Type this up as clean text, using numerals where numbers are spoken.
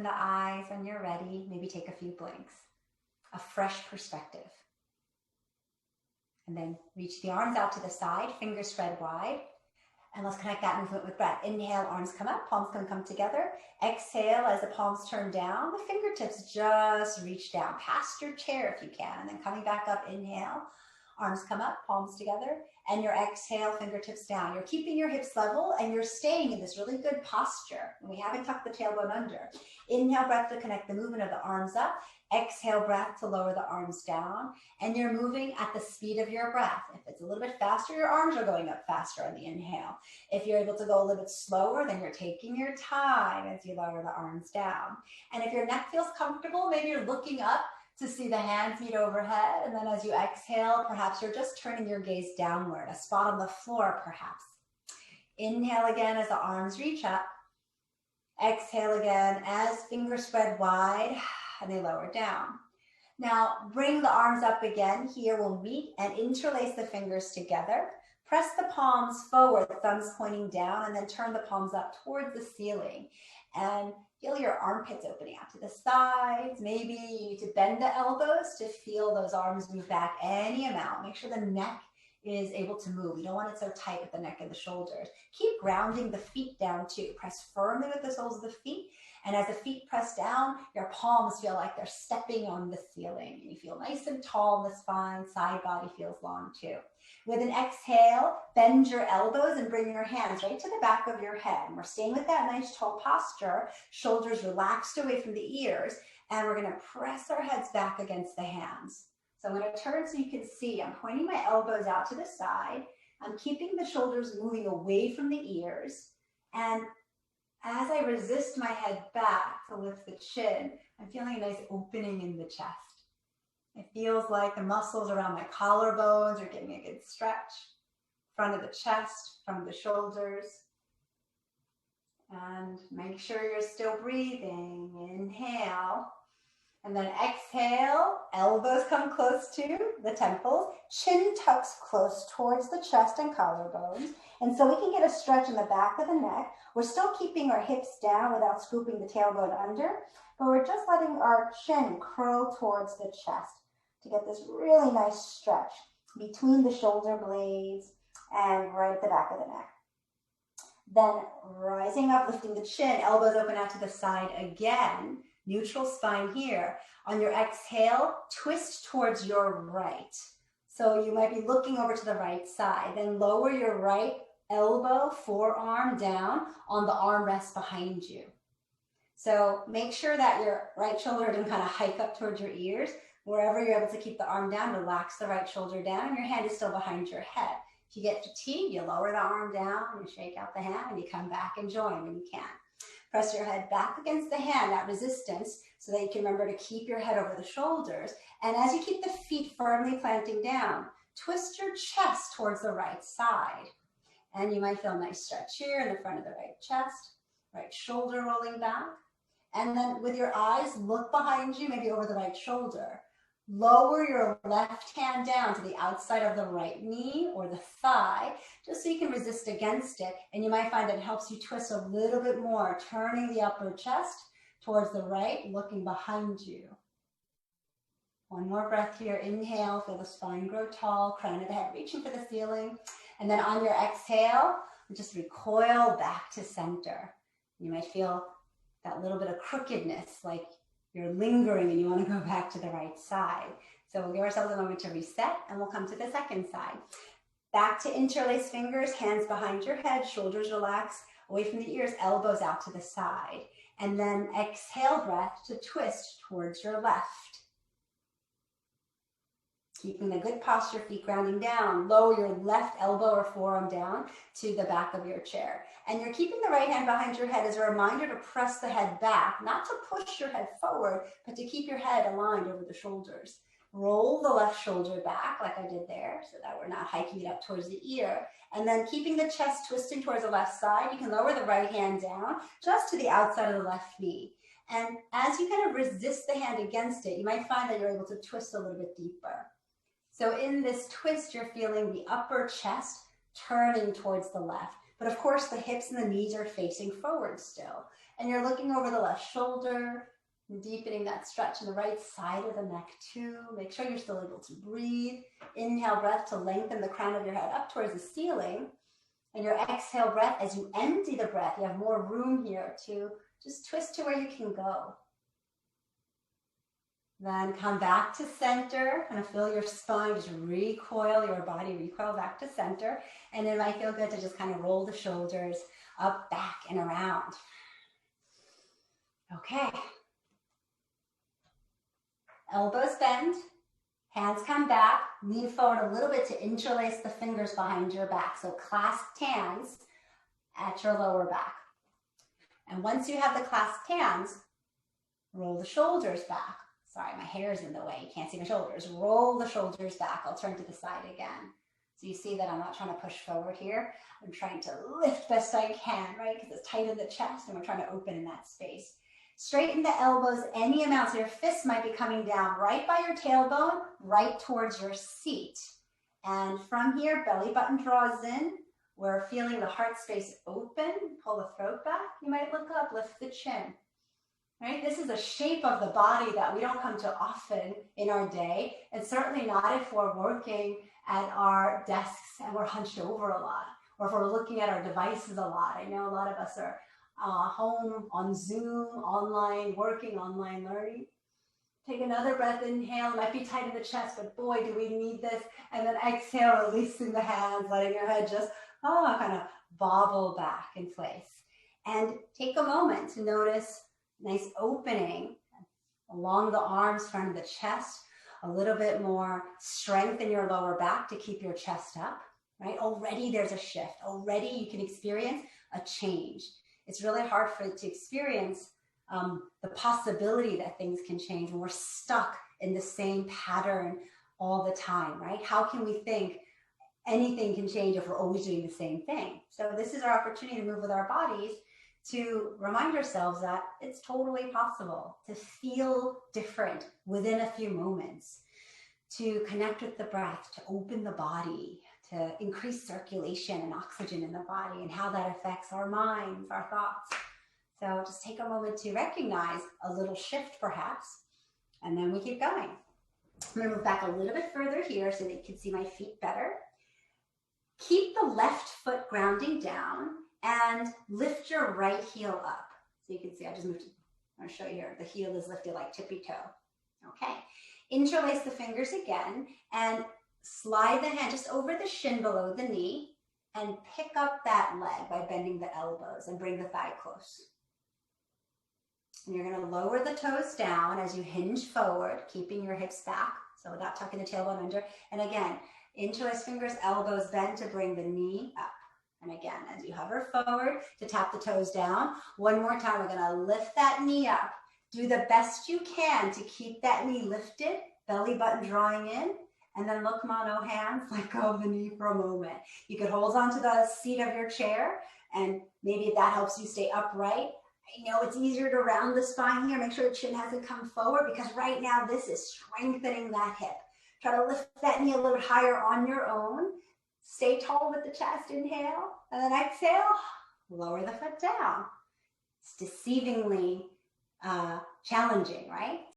open the eyes when you're ready. Maybe take a few blinks. A fresh perspective. And then reach the arms out to the side, fingers spread wide. And let's connect that movement with breath. Inhale, arms come up, palms can come together. Exhale, as the palms turn down, the fingertips just reach down past your chair if you can. And then coming back up, inhale, arms come up, palms together. And your exhale, fingertips down. You're keeping your hips level and you're staying in this really good posture. And we haven't tucked the tailbone under. Inhale, breath to connect the movement of the arms up. Exhale, breath to lower the arms down. And you're moving at the speed of your breath. If it's a little bit faster, your arms are going up faster on the inhale. If you're able to go a little bit slower, then you're taking your time as you lower the arms down. And if your neck feels comfortable, maybe you're looking up to see the hands meet overhead. And then as you exhale, perhaps you're just turning your gaze downward, a spot on the floor perhaps. Inhale again as the arms reach up. Exhale again as fingers spread wide and they lower down. Now bring the arms up again. Here we'll meet and interlace the fingers together. Press the palms forward, thumbs pointing down, and then turn the palms up towards the ceiling. And feel your armpits opening out to the sides. Maybe you need to bend the elbows to feel those arms move back any amount. Make sure the neck is able to move. You don't want it so tight with the neck and the shoulders. Keep grounding the feet down too. Press firmly with the soles of the feet. And as the feet press down, your palms feel like they're stepping on the ceiling. And you feel nice and tall in the spine. Side body feels long too. With an exhale, bend your elbows and bring your hands right to the back of your head. And we're staying with that nice tall posture, shoulders relaxed away from the ears, and we're gonna press our heads back against the hands. So I'm gonna turn so you can see, I'm pointing my elbows out to the side. I'm keeping the shoulders moving away from the ears. And as I resist my head back to lift the chin, I'm feeling a nice opening in the chest. It feels like the muscles around my collarbones are getting a good stretch. Front of the chest, front of the shoulders. And make sure you're still breathing. Inhale. And then exhale, elbows come close to the temples. Chin tucks close towards the chest and collarbones. And so we can get a stretch in the back of the neck. We're still keeping our hips down without scooping the tailbone under, but we're just letting our chin curl towards the chest to get this really nice stretch between the shoulder blades and right at the back of the neck. Then rising up, lifting the chin, elbows open out to the side again, neutral spine here. On your exhale, twist towards your right. So you might be looking over to the right side, then lower your right elbow, forearm down on the armrest behind you. So make sure that your right shoulder doesn't kind of hike up towards your ears. Wherever you're able to keep the arm down, relax the right shoulder down, and your hand is still behind your head. If you get fatigued, you lower the arm down, you shake out the hand, and you come back and join when you can. Press your head back against the hand, that resistance, so that you can remember to keep your head over the shoulders. And as you keep the feet firmly planting down, twist your chest towards the right side. And you might feel a nice stretch here in the front of the right chest, right shoulder rolling back. And then with your eyes, look behind you, maybe over the right shoulder. Lower your left hand down to the outside of the right knee or the thigh, just so you can resist against it. And you might find that it helps you twist a little bit more, turning the upper chest towards the right, looking behind you. One more breath here. Inhale, feel the spine grow tall, crown of the head reaching for the ceiling. And then on your exhale, just recoil back to center. You might feel that little bit of crookedness, like you're lingering and you want to go back to the right side. So we'll give ourselves a moment to reset and we'll come to the second side. Back to interlace fingers, hands behind your head, shoulders relaxed, away from the ears, elbows out to the side. And then exhale breath to twist towards your left. Keeping the good posture, feet grounding down. Lower your left elbow or forearm down to the back of your chair. And you're keeping the right hand behind your head as a reminder to press the head back, not to push your head forward, but to keep your head aligned over the shoulders. Roll the left shoulder back like I did there so that we're not hiking it up towards the ear. And then keeping the chest twisting towards the left side, you can lower the right hand down just to the outside of the left knee. And as you kind of resist the hand against it, you might find that you're able to twist a little bit deeper. So in this twist, you're feeling the upper chest turning towards the left. But of course, the hips and the knees are facing forward still. And you're looking over the left shoulder and deepening that stretch in the right side of the neck too. Make sure you're still able to breathe. Inhale breath to lengthen the crown of your head up towards the ceiling. And your exhale breath, as you empty the breath, you have more room here to just twist to where you can go. Then come back to center, and feel your spine, just recoil your body, recoil back to center. And it might feel good to just kind of roll the shoulders up, back, and around. Okay. Elbows bend, hands come back, lean forward a little bit to interlace the fingers behind your back. So clasped hands at your lower back. And once you have the clasped hands, roll the shoulders back. Sorry, my hair's in the way. You can't see my shoulders. Roll the shoulders back. I'll turn to the side again. So you see that I'm not trying to push forward here. I'm trying to lift best I can, right? Because it's tight in the chest and we're trying to open in that space. Straighten the elbows any amount. So your fists might be coming down right by your tailbone, right towards your seat. And from here, belly button draws in. We're feeling the heart space open. Pull the throat back. You might look up, lift the chin. Right? This is a shape of the body that we don't come to often in our day, and certainly not if we're working at our desks and we're hunched over a lot, or if we're looking at our devices a lot. I know a lot of us are home on Zoom, online working, online learning. Take another breath, inhale, it might be tight in the chest, but boy, do we need this. And then exhale, releasing the hands, letting your head just kind of bobble back in place. And take a moment to notice nice opening along the arms, front of the chest, a little bit more strength in your lower back to keep your chest up, right? Already there's a shift. Already you can experience a change. It's really hard for it to experience the possibility that things can change when we're stuck in the same pattern all the time, right? How can we think anything can change if we're always doing the same thing? So this is our opportunity to move with our bodies, to remind ourselves that it's totally possible to feel different within a few moments, to connect with the breath, to open the body, to increase circulation and oxygen in the body, and how that affects our minds, our thoughts. So just take a moment to recognize a little shift perhaps, and then we keep going. I'm going to move back a little bit further here so that you can see my feet better. Keep the left foot grounding down and lift your right heel up. So you can see I just moved. I'm going to show you here. The heel is lifted like tippy toe. Okay. Interlace the fingers again and slide the hand just over the shin below the knee and pick up that leg by bending the elbows and bring the thigh close. And you're going to lower the toes down as you hinge forward, keeping your hips back. So without tucking the tailbone under. And again, interlace fingers, elbows bend to bring the knee up. And again, as you hover forward to tap the toes down, one more time, we're gonna lift that knee up. Do the best you can to keep that knee lifted, belly button drawing in, and then look mono hands, let go of the knee for a moment. You could hold onto the seat of your chair, and maybe if that helps you stay upright. I know it's easier to round the spine here, make sure the chin hasn't come forward, because right now this is strengthening that hip. Try to lift that knee a little bit higher on your own. Stay tall with the chest, inhale, and then exhale, lower the foot down. It's deceivingly challenging, right?